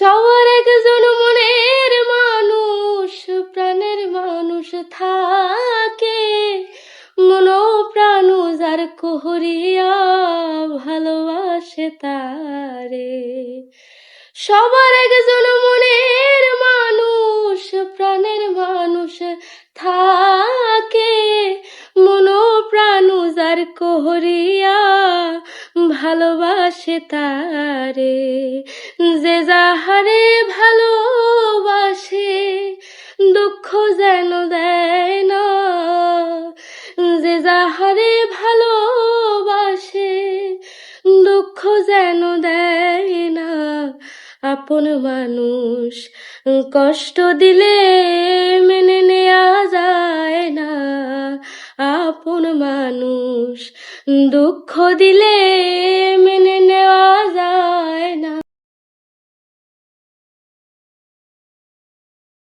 সবার একজন মনের মানুষ, প্রাণের মানুষ থাকে, মন প্রাণ যার কহরিয়া ভালোবাসে তারে। সবার একজন মনের মানুষ, প্রাণের মানুষ থাকে, মন প্রাণ যার কহরিয়া ভালোবাসে তারে। যে যাহারে ভালোবাসে দুঃখ যেন দেয় না, যে যাহারে ভালোবাসে দুঃখ যেন দেয় না। আপন মানুষ কষ্ট দিলে মেনে নেওয়া যায় না, আপন মানুষ দুঃখ দিলে মেনে নেওয়া যায় না।